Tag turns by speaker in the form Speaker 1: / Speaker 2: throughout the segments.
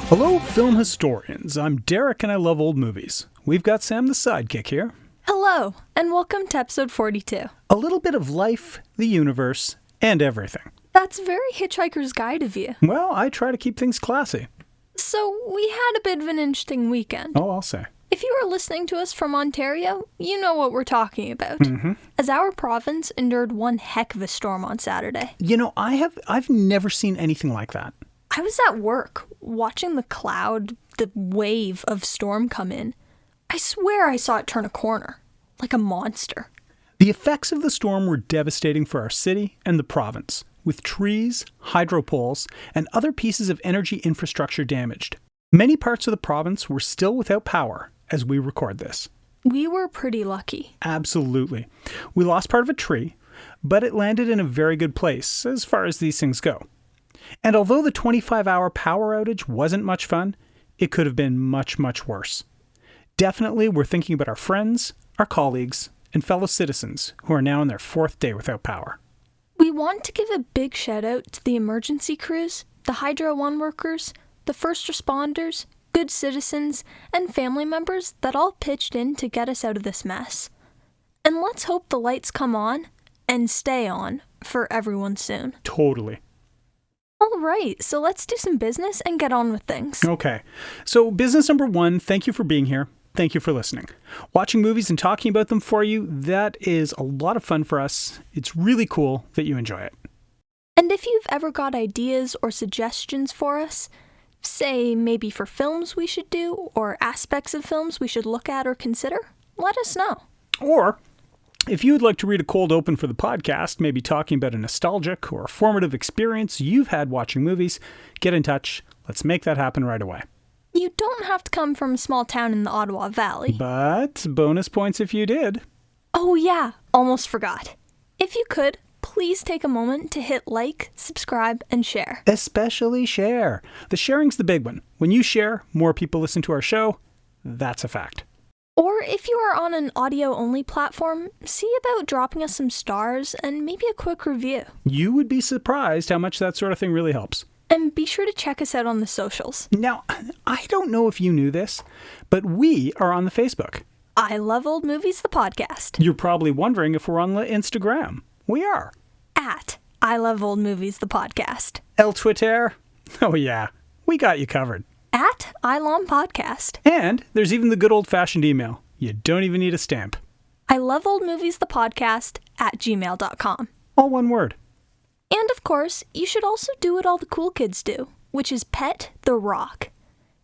Speaker 1: Hello, film historians. I'm Derek and I love old movies. We've got Sam the sidekick here.
Speaker 2: Hello, and welcome to episode 42.
Speaker 1: A little bit of life, the universe, and everything.
Speaker 2: That's very Hitchhiker's Guide of you.
Speaker 1: Well, I try to keep things classy.
Speaker 2: So, we had a bit of an interesting weekend.
Speaker 1: Oh, I'll say.
Speaker 2: If you are listening to us from Ontario, you know what we're talking about. As our province endured one heck of a storm on Saturday.
Speaker 1: You know, I've never seen anything like that.
Speaker 2: I was at work, watching the wave of storm come in. I swear I saw it turn a corner, like a monster.
Speaker 1: The effects of the storm were devastating for our city and the province, with trees, hydro poles, and other pieces of energy infrastructure damaged. Many parts of the province were still without power as we record this.
Speaker 2: We were pretty lucky.
Speaker 1: Absolutely. We lost part of a tree, but it landed in a very good place as far as these things go. And although the 25-hour power outage wasn't much fun, it could have been much, much worse. Definitely, we're thinking about our friends, our colleagues, and fellow citizens who are now in their fourth day without power.
Speaker 2: We want to give a big shout out to the emergency crews, the Hydro One workers, the first responders, good citizens, and family members that all pitched in to get us out of this mess. And let's hope the lights come on and stay on for everyone soon.
Speaker 1: Totally.
Speaker 2: All right, so let's do some business and get on with things.
Speaker 1: Okay, so business number one, thank you for being here. Thank you for listening. Watching movies and talking about them for you, that is a lot of fun for us. It's really cool that you enjoy it.
Speaker 2: And if you've ever got ideas or suggestions for us, say maybe for films we should do or aspects of films we should look at or consider, let us know.
Speaker 1: Or if you would like to read a cold open for the podcast, maybe talking about a nostalgic or formative experience you've had watching movies, get in touch. Let's make that happen right away.
Speaker 2: You don't have to come from a small town in the Ottawa Valley.
Speaker 1: But bonus points if you did.
Speaker 2: Oh yeah, almost forgot. If you could, please take a moment to hit like, subscribe, and share.
Speaker 1: Especially share. The sharing's the big one. When you share, more people listen to our show. That's a fact.
Speaker 2: Or if you are on an audio-only platform, see about dropping us some stars and maybe a quick review.
Speaker 1: You would be surprised how much that sort of thing really helps.
Speaker 2: And be sure to check us out on the socials.
Speaker 1: Now, I don't know if you knew this, but we are on the Facebook.
Speaker 2: I Love Old Movies, the podcast.
Speaker 1: You're probably wondering if we're on the Instagram. We are.
Speaker 2: At I Love Old Movies, the podcast.
Speaker 1: El Twitter? Oh yeah, we got you covered.
Speaker 2: At ILOM podcast.
Speaker 1: And there's even the good old-fashioned email. You don't even need a stamp.
Speaker 2: I Love Old Movies, the podcast at gmail.com.
Speaker 1: All one word.
Speaker 2: And of course, you should also do what all the cool kids do, which is pet the rock.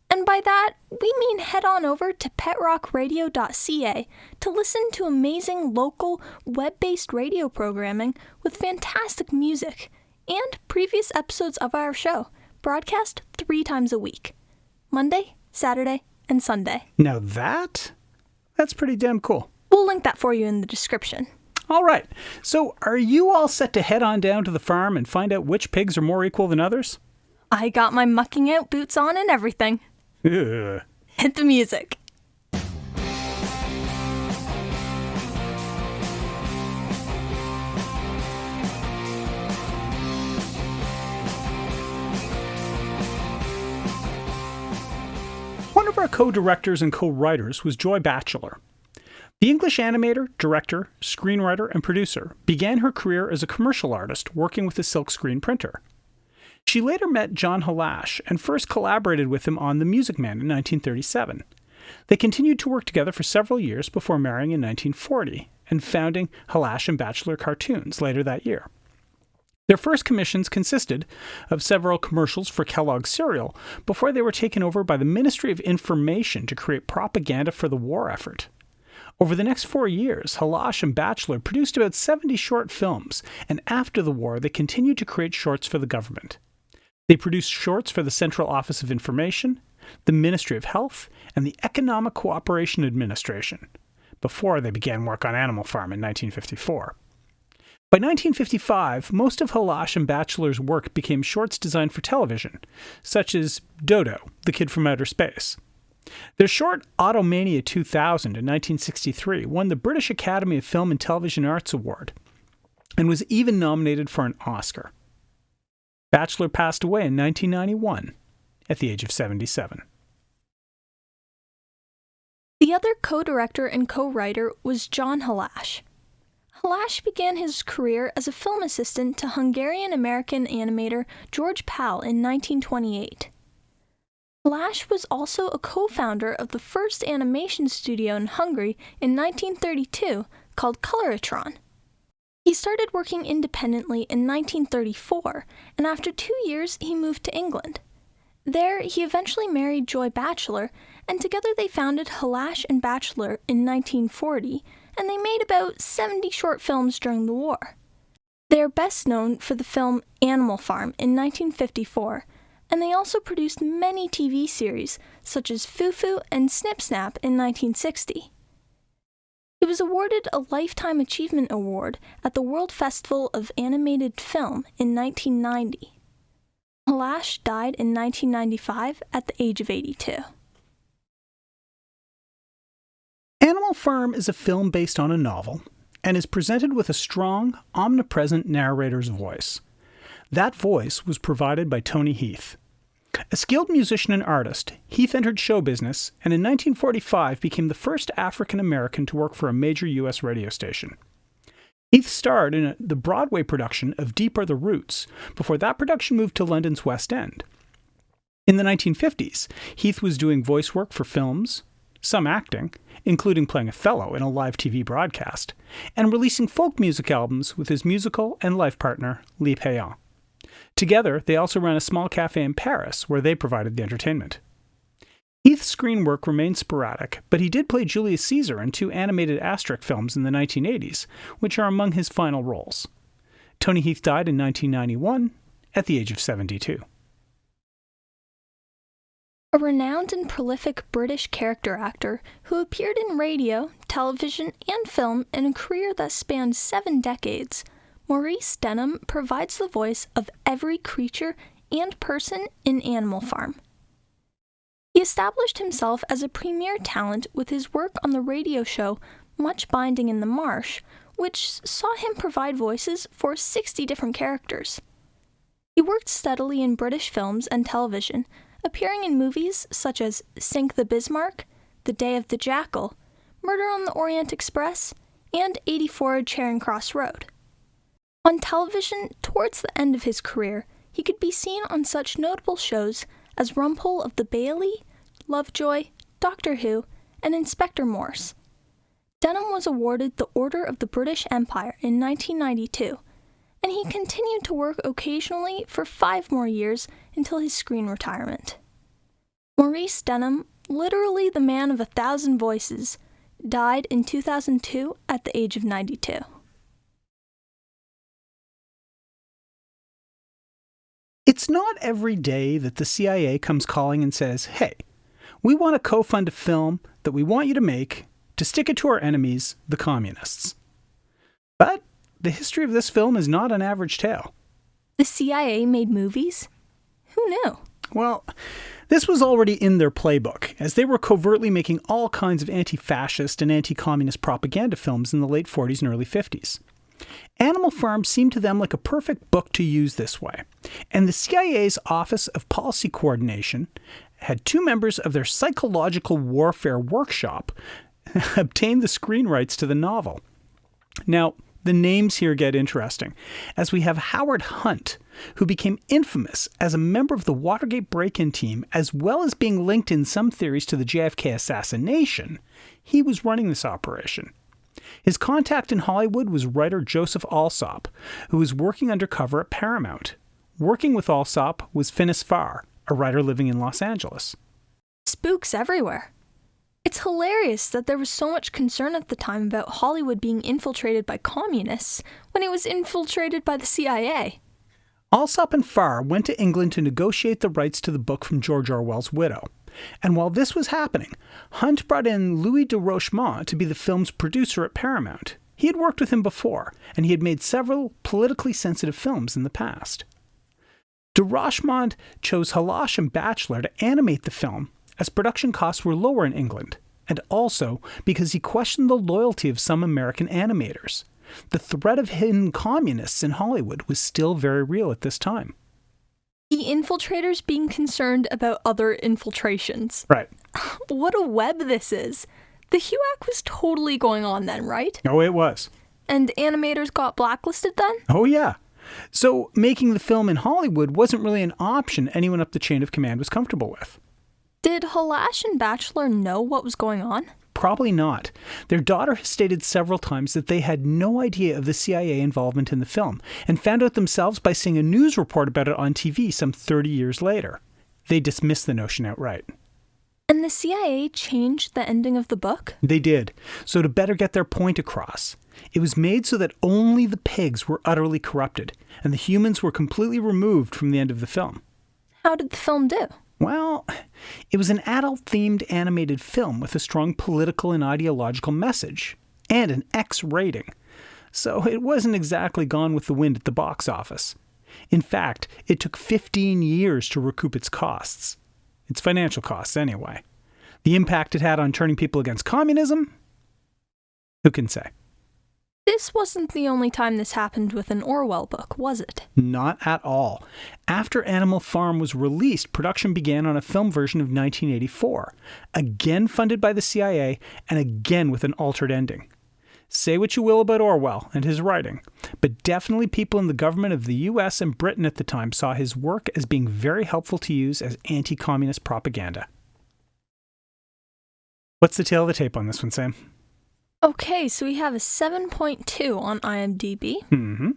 Speaker 2: And by that, we mean head on over to petrockradio.ca to listen to amazing local web-based radio programming with fantastic music and previous episodes of our show, broadcast 3 times a week. Monday, Saturday, and Sunday.
Speaker 1: Now that's pretty damn cool.
Speaker 2: We'll link that for you in the description.
Speaker 1: All right, so are you all set to head on down to the farm and find out which pigs are more equal than others?
Speaker 2: I got my mucking out boots on and everything.
Speaker 1: Ugh.
Speaker 2: Hit the music.
Speaker 1: One of our co-directors and co-writers was Joy Batchelor. The English animator, director, screenwriter, and producer began her career as a commercial artist working with a silkscreen printer. She later met John Halash and first collaborated with him on The Music Man in 1937. They continued to work together for several years before marrying in 1940 and founding Halash and Batchelor Cartoons later that year. Their first commissions consisted of several commercials for Kellogg's cereal before they were taken over by the Ministry of Information to create propaganda for the war effort. Over the next 4 years, Halash and Batchelor produced about 70 short films, and after the war they continued to create shorts for the government. They produced shorts for the Central Office of Information, the Ministry of Health, and the Economic Cooperation Administration, before they began work on Animal Farm in 1954. By 1955, most of Halash and Batchelor's work became shorts designed for television, such as Dodo, the Kid from Outer Space. Their short Automania 2000 in 1963 won the British Academy of Film and Television Arts Award and was even nominated for an Oscar. Batchelor passed away in 1991, at the age of 77.
Speaker 2: The other co-director and co-writer was John Halash. Halash began his career as a film assistant to Hungarian-American animator George Pal in 1928. Halash was also a co-founder of the first animation studio in Hungary in 1932 called Coloratron. He started working independently in 1934, and after 2 years he moved to England. There, he eventually married Joy Batchelor, and together they founded Halas-Batchelor in 1940, and they made about 70 short films during the war. They are best known for the film Animal Farm in 1954, and they also produced many TV series, such as Foo-Foo and Snip Snap in 1960. He was awarded a Lifetime Achievement Award at the World Festival of Animated Film in 1990. Halash died in 1995 at the age of 82.
Speaker 1: Animal Farm is a film based on a novel and is presented with a strong, omnipresent narrator's voice. That voice was provided by Tony Heath. A skilled musician and artist, Heath entered show business and in 1945 became the first African-American to work for a major U.S. radio station. Heath starred in the Broadway production of Deep Are the Roots before that production moved to London's West End. In the 1950s, Heath was doing voice work for films, some acting, including playing Othello in a live TV broadcast, and releasing folk music albums with his musical and life partner, Lee Payan. Together, they also ran a small cafe in Paris where they provided the entertainment. Heath's screen work remained sporadic, but he did play Julius Caesar in 2 animated Asterix films in the 1980s, which are among his final roles. Tony Heath died in 1991 at the age of 72.
Speaker 2: A renowned and prolific British character actor who appeared in radio, television, and film in a career that spanned 7 decades, Maurice Denham provides the voice of every creature and person in Animal Farm. He established himself as a premier talent with his work on the radio show Much Binding in the Marsh, which saw him provide voices for 60 different characters. He worked steadily in British films and television, appearing in movies such as Sink the Bismarck, The Day of the Jackal, Murder on the Orient Express, and 84 Charing Cross Road. On television, towards the end of his career, he could be seen on such notable shows as Rumpole of the Bailey, Lovejoy, Doctor Who, and Inspector Morse. Denham was awarded the Order of the British Empire in 1992, and he continued to work occasionally for 5 more years until his screen retirement. Maurice Denham, literally the man of 1,000 voices, died in 2002 at the age of 92.
Speaker 1: It's not every day that the CIA comes calling and says, "Hey, we want to co-fund a film that we want you to make to stick it to our enemies, the communists." But the history of this film is not an average tale.
Speaker 2: The CIA made movies? Who knew?
Speaker 1: Well, this was already in their playbook, as they were covertly making all kinds of anti-fascist and anti-communist propaganda films in the late 40s and early 50s. Animal Farm seemed to them like a perfect book to use this way, and the CIA's Office of Policy Coordination had 2 members of their psychological warfare workshop obtain the screen rights to the novel. Now, the names here get interesting, as we have Howard Hunt, who became infamous as a member of the Watergate break-in team, as well as being linked in some theories to the JFK assassination. He was running this operation. His contact in Hollywood was writer Joseph Alsop, who was working undercover at Paramount. Working with Alsop was Finis Farr, a writer living in Los Angeles.
Speaker 2: Spooks everywhere. It's hilarious that there was so much concern at the time about Hollywood being infiltrated by communists when it was infiltrated by the CIA.
Speaker 1: Alsop and Farr went to England to negotiate the rights to the book from George Orwell's widow. And while this was happening, Hunt brought in Louis de Rochemont to be the film's producer at Paramount. He had worked with him before, and he had made several politically sensitive films in the past. De Rochemont chose Halas-Batchelor to animate the film, as production costs were lower in England, and also because he questioned the loyalty of some American animators. The threat of hidden communists in Hollywood was still very real at this time.
Speaker 2: He infiltrators being concerned about other infiltrations.
Speaker 1: Right.
Speaker 2: What a web this is. The HUAC was totally going on then, right?
Speaker 1: Oh, it was.
Speaker 2: And animators got blacklisted then?
Speaker 1: Oh, yeah. So making the film in Hollywood wasn't really an option anyone up the chain of command was comfortable with.
Speaker 2: Did Halash and Batchelor know what was going on?
Speaker 1: Probably not. Their daughter has stated several times that they had no idea of the CIA involvement in the film, and found out themselves by seeing a news report about it on TV some 30 years later. They dismissed the notion outright.
Speaker 2: And the CIA changed the ending of the book?
Speaker 1: They did, so to better get their point across. It was made so that only the pigs were utterly corrupted, and the humans were completely removed from the end of the film.
Speaker 2: How did the film do?
Speaker 1: Well, it was an adult-themed animated film with a strong political and ideological message, and an X rating. So it wasn't exactly gone with the wind at the box office. In fact, it took 15 years to recoup its costs. Its financial costs, anyway. The impact it had on turning people against communism? Who can say?
Speaker 2: This wasn't the only time this happened with an Orwell book, was it?
Speaker 1: Not at all. After Animal Farm was released, production began on a film version of 1984, again funded by the CIA, and again with an altered ending. Say what you will about Orwell and his writing, but definitely people in the government of the US and Britain at the time saw his work as being very helpful to use as anti-communist propaganda. What's the tail of the tape on this one, Sam?
Speaker 2: Okay, so we have a 7.2 on IMDb.
Speaker 1: Mm-hmm.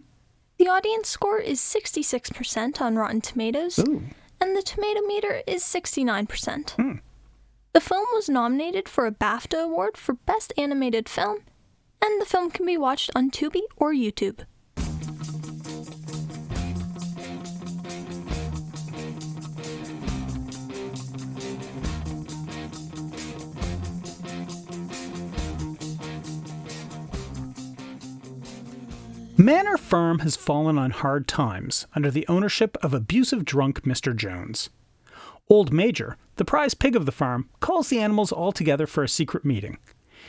Speaker 2: The audience score is 66% on Rotten Tomatoes,
Speaker 1: Ooh.
Speaker 2: and the tomato meter is 69%.
Speaker 1: Hmm.
Speaker 2: The film was nominated for a BAFTA award for Best Animated Film, and the film can be watched on Tubi or YouTube.
Speaker 1: Manor Farm has fallen on hard times under the ownership of abusive drunk Mr. Jones. Old Major, the prize pig of the farm, calls the animals all together for a secret meeting.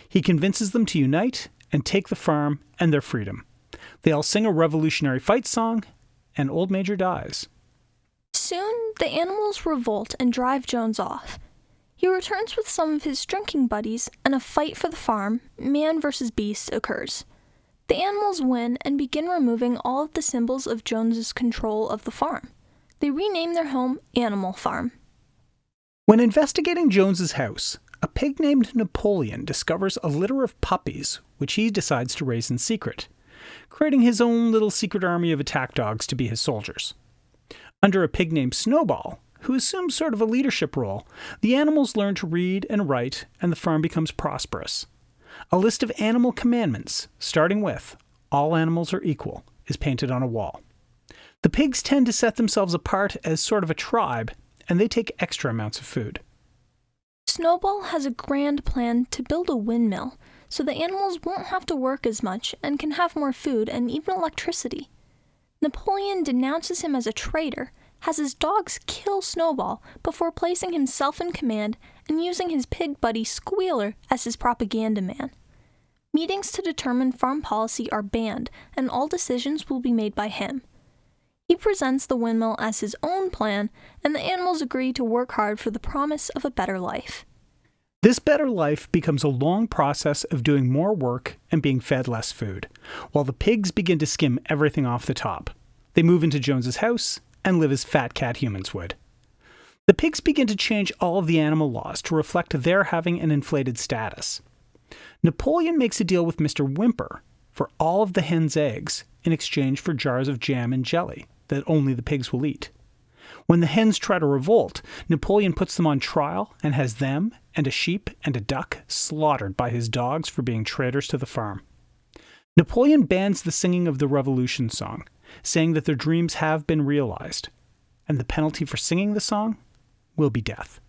Speaker 1: He convinces them to unite and take the farm and their freedom. They all sing a revolutionary fight song, and Old Major dies.
Speaker 2: Soon, the animals revolt and drive Jones off. He returns with some of his drinking buddies, and a fight for the farm, man versus beast, occurs. The animals win and begin removing all of the symbols of Jones's control of the farm. They rename their home Animal Farm.
Speaker 1: When investigating Jones's house, a pig named Napoleon discovers a litter of puppies, which he decides to raise in secret, creating his own little secret army of attack dogs to be his soldiers. Under a pig named Snowball, who assumes sort of a leadership role, the animals learn to read and write, and the farm becomes prosperous. A list of animal commandments, starting with, all animals are equal, is painted on a wall. The pigs tend to set themselves apart as sort of a tribe, and they take extra amounts of food.
Speaker 2: Snowball has a grand plan to build a windmill, so the animals won't have to work as much and can have more food and even electricity. Napoleon denounces him as a traitor, has his dogs kill Snowball before placing himself in command and using his pig buddy Squealer as his propaganda man. Meetings to determine farm policy are banned, and all decisions will be made by him. He presents the windmill as his own plan, and the animals agree to work hard for the promise of a better life.
Speaker 1: This better life becomes a long process of doing more work and being fed less food, while the pigs begin to skim everything off the top. They move into Jones's house and live as fat cat humans would. The pigs begin to change all of the animal laws to reflect their having an inflated status. Napoleon makes a deal with Mr. Whimper for all of the hen's eggs in exchange for jars of jam and jelly that only the pigs will eat. When the hens try to revolt, Napoleon puts them on trial and has them and a sheep and a duck slaughtered by his dogs for being traitors to the farm. Napoleon bans the singing of the Revolution song, saying that their dreams have been realized, and the penalty for singing the song will be death.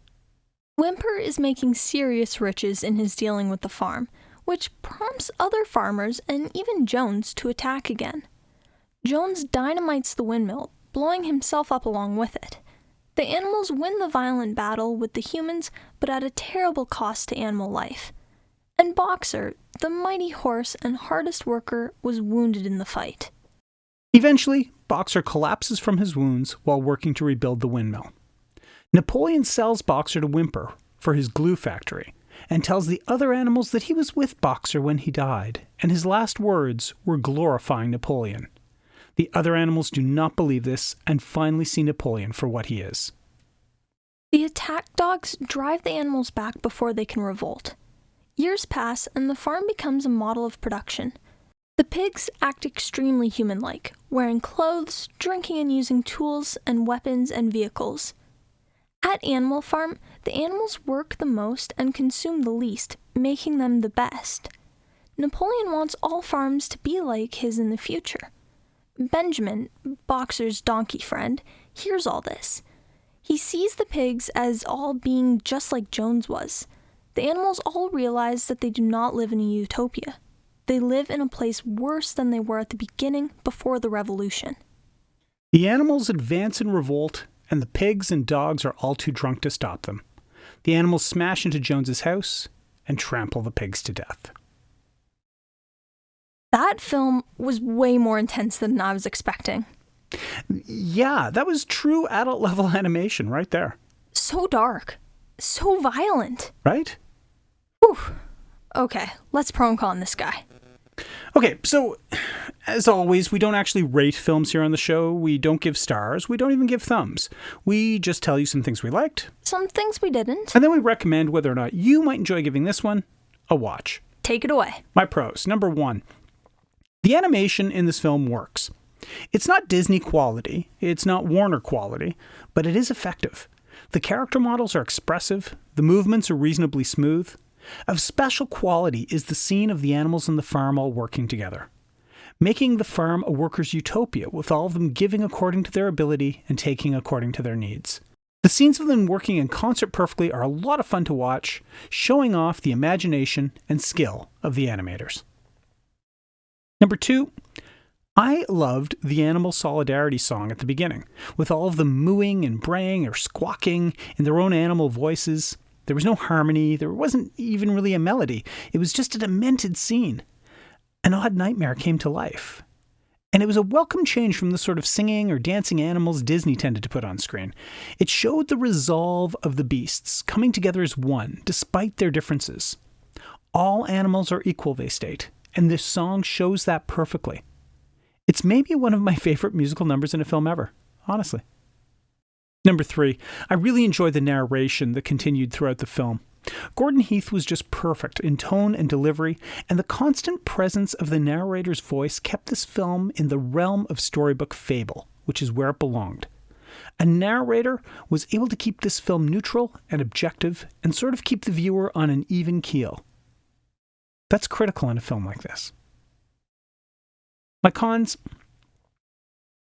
Speaker 2: Whimper is making serious riches in his dealing with the farm, which prompts other farmers and even Jones to attack again. Jones dynamites the windmill, blowing himself up along with it. The animals win the violent battle with the humans, but at a terrible cost to animal life. And Boxer, the mighty horse and hardest worker, was wounded in the fight.
Speaker 1: Eventually, Boxer collapses from his wounds while working to rebuild the windmill. Napoleon sells Boxer to Whymper for his glue factory and tells the other animals that he was with Boxer when he died, and his last words were glorifying Napoleon. The other animals do not believe this and finally see Napoleon for what he is.
Speaker 2: The attack dogs drive the animals back before they can revolt. Years pass and the farm becomes a model of production. The pigs act extremely human-like, wearing clothes, drinking and using tools and weapons and vehicles. At Animal Farm, the animals work the most and consume the least, making them the best. Napoleon wants all farms to be like his in the future. Benjamin, Boxer's donkey friend, hears all this. He sees the pigs as all being just like Jones was. The animals all realize that they do not live in a utopia. They live in a place worse than they were at the beginning before the revolution.
Speaker 1: The animals advance in revolt, and the pigs and dogs are all too drunk to stop them. The animals smash into Jones's house and trample the pigs to death.
Speaker 2: That film was way more intense than I was expecting.
Speaker 1: Yeah, that was true adult-level animation right there.
Speaker 2: So dark. So violent.
Speaker 1: Right?
Speaker 2: Whew. Okay, let's pro and con this guy.
Speaker 1: Okay, so, as always, we don't actually rate films here on the show. We don't give stars. We don't even give thumbs. We just tell you some things we liked.
Speaker 2: Some things we didn't.
Speaker 1: And then we recommend whether or not you might enjoy giving this one a watch.
Speaker 2: Take it away.
Speaker 1: My pros. Number 1. The animation in this film works. It's not Disney quality. It's not Warner quality. But it is effective. The character models are expressive. The movements are reasonably smooth. Of special quality is the scene of the animals in the farm all working together, making the farm a worker's utopia with all of them giving according to their ability and taking according to their needs. The scenes of them working in concert perfectly are a lot of fun to watch, showing off the imagination and skill of the animators. Number 2, I loved the animal solidarity song at the beginning, with all of them mooing and braying or squawking in their own animal voices. There was no harmony, there wasn't even really a melody. It was just a demented scene. An odd nightmare came to life. And it was a welcome change from the sort of singing or dancing animals Disney tended to put on screen. It showed the resolve of the beasts, coming together as one, despite their differences. All animals are equal, they state, and this song shows that perfectly. It's maybe one of my favorite musical numbers in a film ever, honestly. Number 3, I really enjoyed the narration that continued throughout the film. Gordon Heath was just perfect in tone and delivery, and the constant presence of the narrator's voice kept this film in the realm of storybook fable, which is where it belonged. A narrator was able to keep this film neutral and objective and sort of keep the viewer on an even keel. That's critical in a film like this. My cons: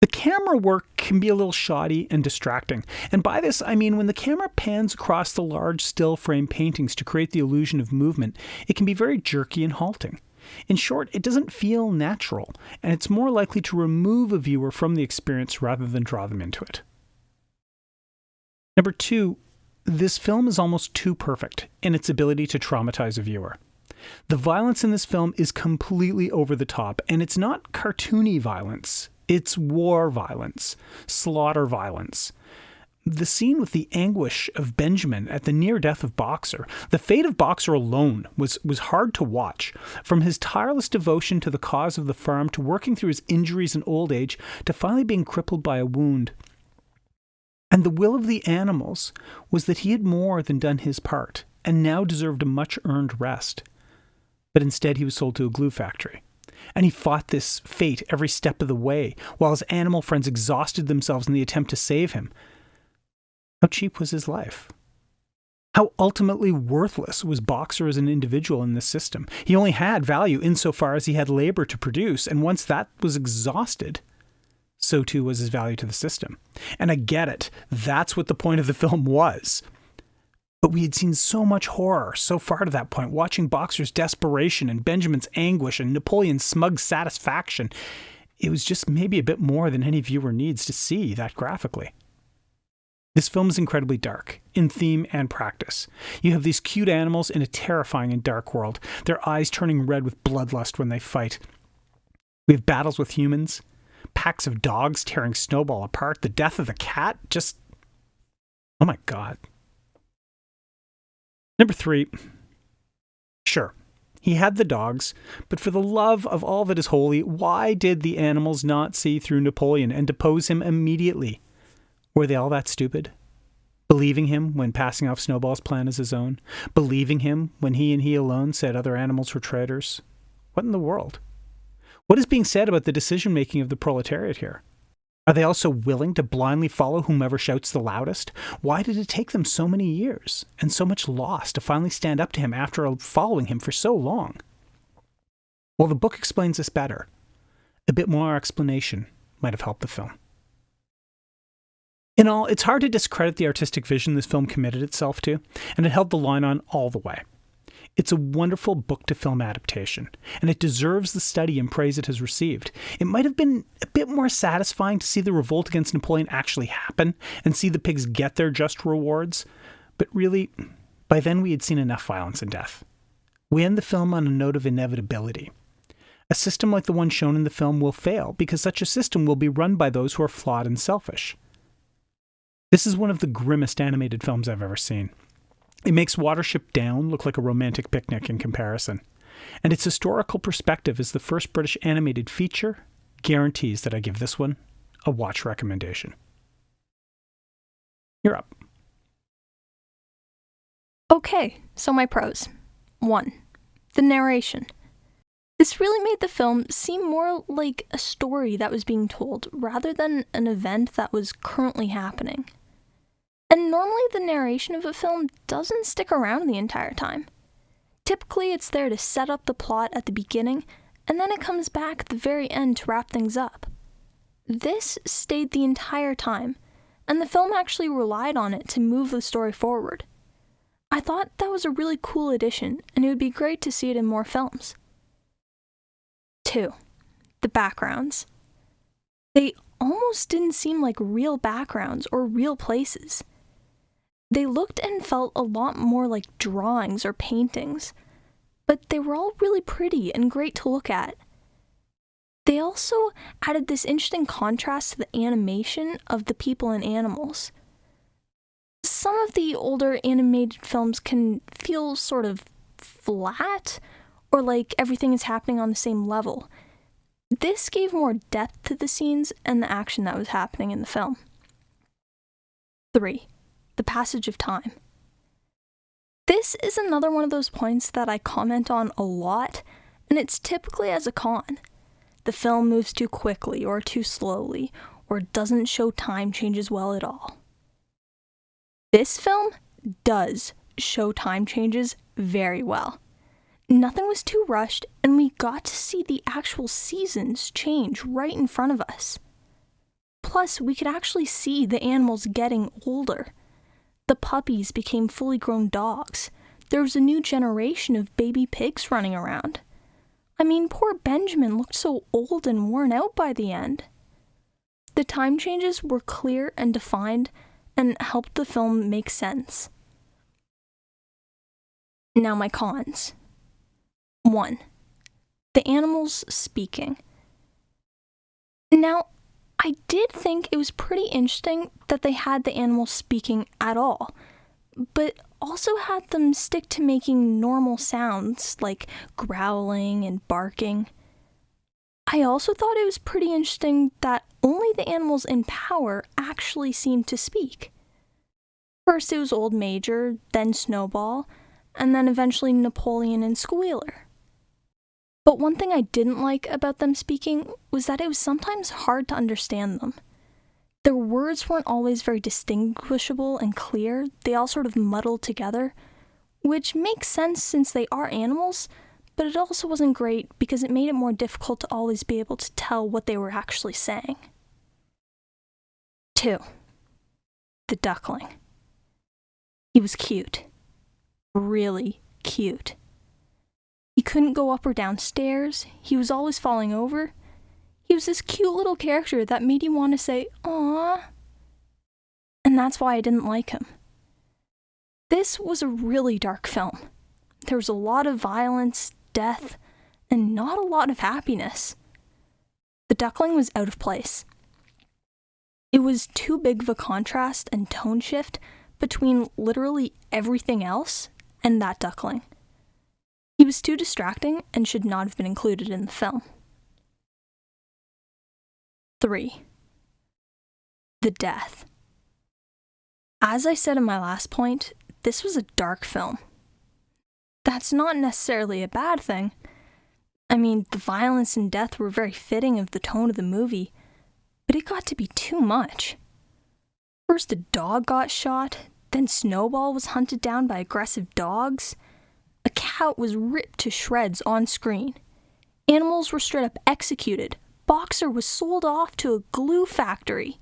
Speaker 1: the camera work can be a little shoddy and distracting. And by this, I mean when the camera pans across the large still frame paintings to create the illusion of movement, it can be very jerky and halting. In short, it doesn't feel natural, and it's more likely to remove a viewer from the experience rather than draw them into it. Number 2, this film is almost too perfect in its ability to traumatize a viewer. The violence in this film is completely over the top, and it's not cartoony violence. It's war violence, slaughter violence. The scene with the anguish of Benjamin at the near death of Boxer, the fate of Boxer alone was hard to watch. From his tireless devotion to the cause of the farm, to working through his injuries and old age, to finally being crippled by a wound. And the will of the animals was that he had more than done his part, and now deserved a much-earned rest. But instead he was sold to a glue factory. And he fought this fate every step of the way, while his animal friends exhausted themselves in the attempt to save him. How cheap was his life? How ultimately worthless was Boxer as an individual in this system? He only had value insofar as he had labor to produce, and once that was exhausted, so too was his value to the system. And I get it. That's what the point of the film was. But we had seen so much horror so far to that point, watching Boxer's desperation and Benjamin's anguish and Napoleon's smug satisfaction. It was just maybe a bit more than any viewer needs to see that graphically. This film is incredibly dark, in theme and practice. You have these cute animals in a terrifying and dark world, their eyes turning red with bloodlust when they fight. We have battles with humans, packs of dogs tearing Snowball apart, the death of the cat, just... oh my god. Number 3. Sure, he had the dogs, but for the love of all that is holy, why did the animals not see through Napoleon and depose him immediately? Were they all that stupid? Believing him when passing off Snowball's plan as his own? Believing him when he and he alone said other animals were traitors? What in the world? What is being said about the decision-making of the proletariat here? Are they also willing to blindly follow whomever shouts the loudest? Why did it take them so many years and so much loss to finally stand up to him after following him for so long? Well, the book explains this better. A bit more explanation might have helped the film. In all, it's hard to discredit the artistic vision this film committed itself to, and it held the line on all the way. It's a wonderful book-to-film adaptation, and it deserves the study and praise it has received. It might have been a bit more satisfying to see the revolt against Napoleon actually happen and see the pigs get their just rewards, but really, by then we had seen enough violence and death. We end the film on a note of inevitability. A system like the one shown in the film will fail because such a system will be run by those who are flawed and selfish. This is one of the grimmest animated films I've ever seen. It makes Watership Down look like a romantic picnic in comparison, and its historical perspective as the first British animated feature guarantees that I give this one a watch recommendation. You're up.
Speaker 2: Okay, so my pros. 1. The narration. This really made the film seem more like a story that was being told rather than an event that was currently happening. And normally the narration of a film doesn't stick around the entire time. Typically it's there to set up the plot at the beginning, and then it comes back at the very end to wrap things up. This stayed the entire time, and the film actually relied on it to move the story forward. I thought that was a really cool addition, and it would be great to see it in more films. 2. The backgrounds. They almost didn't seem like real backgrounds or real places. They looked and felt a lot more like drawings or paintings, but they were all really pretty and great to look at. They also added this interesting contrast to the animation of the people and animals. Some of the older animated films can feel sort of flat, or like everything is happening on the same level. This gave more depth to the scenes and the action that was happening in the film. 3. The passage of time. This is another one of those points that I comment on a lot, and it's typically as a con. The film moves too quickly or too slowly, or doesn't show time changes well at all. This film does show time changes very well. Nothing was too rushed, and we got to see the actual seasons change right in front of us. Plus, we could actually see the animals getting older. The puppies became fully grown dogs. There was a new generation of baby pigs running around. I mean, poor Benjamin looked so old and worn out by the end. The time changes were clear and defined and helped the film make sense. Now my cons. 1. The animals speaking. Now, I did think it was pretty interesting that they had the animals speaking at all, but also had them stick to making normal sounds like growling and barking. I also thought it was pretty interesting that only the animals in power actually seemed to speak. First it was Old Major, then Snowball, and then eventually Napoleon and Squealer. But one thing I didn't like about them speaking was that it was sometimes hard to understand them. Their words weren't always very distinguishable and clear, they all sort of muddled together, which makes sense since they are animals, but it also wasn't great because it made it more difficult to always be able to tell what they were actually saying. 2. The duckling. He was cute. Really cute. He couldn't go up or down stairs, he was always falling over. He was this cute little character that made you want to say, "Aww." And that's why I didn't like him. This was a really dark film. There was a lot of violence, death, and not a lot of happiness. The duckling was out of place. It was too big of a contrast and tone shift between literally everything else and that duckling. He was too distracting and should not have been included in the film. 3. The death. As I said in my last point, this was a dark film. That's not necessarily a bad thing. I mean, the violence and death were very fitting of the tone of the movie, but it got to be too much. First a dog got shot, then Snowball was hunted down by aggressive dogs. A cat was ripped to shreds on screen. Animals were straight up executed. Boxer was sold off to a glue factory.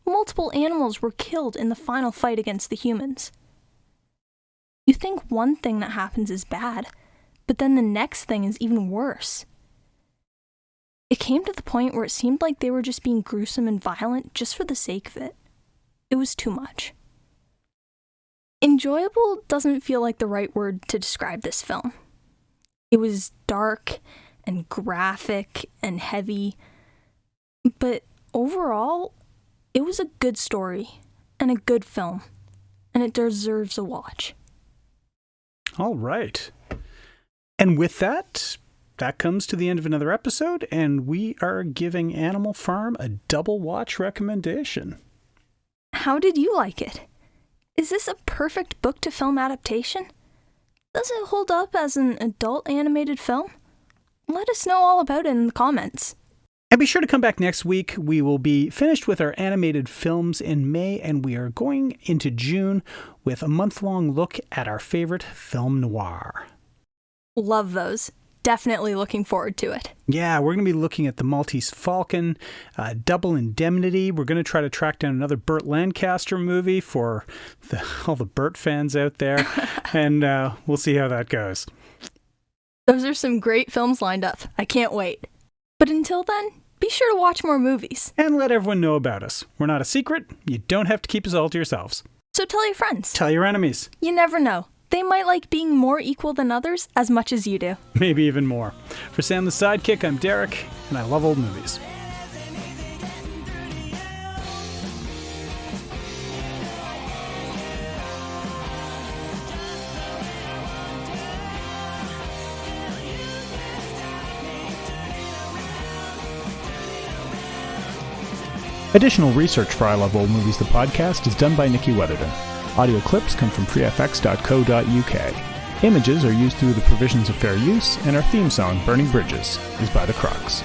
Speaker 2: Multiple animals were killed in the final fight against the humans. You think one thing that happens is bad, but then the next thing is even worse. It came to the point where it seemed like they were just being gruesome and violent just for the sake of it. It was too much. Enjoyable doesn't feel like the right word to describe this film. It was dark and graphic and heavy, but overall, it was a good story and a good film, and it deserves a watch.
Speaker 1: All right. And with that comes to the end of another episode, and we are giving Animal Farm a double watch recommendation.
Speaker 2: How did you like it? Is this a perfect book to film adaptation? Does it hold up as an adult animated film? Let us know all about it in the comments.
Speaker 1: And be sure to come back next week. We will be finished with our animated films in May, and we are going into June with a month-long look at our favorite film noir.
Speaker 2: Love those. Definitely looking forward to it.
Speaker 1: Yeah, we're going to be looking at The Maltese Falcon, Double Indemnity. We're going to try to track down another Burt Lancaster movie for all the Burt fans out there, and we'll see how that goes.
Speaker 2: Those are some great films lined up. I can't wait. But until then, be sure to watch more movies.
Speaker 1: And let everyone know about us. We're not a secret. You don't have to keep us all to yourselves.
Speaker 2: So tell your friends.
Speaker 1: Tell your enemies.
Speaker 2: You never know. They might like being more equal than others as much as you do.
Speaker 1: Maybe even more. For Sam the Sidekick, I'm Derek, and I love old movies. Additional research for I Love Old Movies, the podcast, is done by Nikki Weatherden. Audio clips come from freefx.co.uk. Images are used through the provisions of fair use, and our theme song, Burning Bridges, is by The Crocs.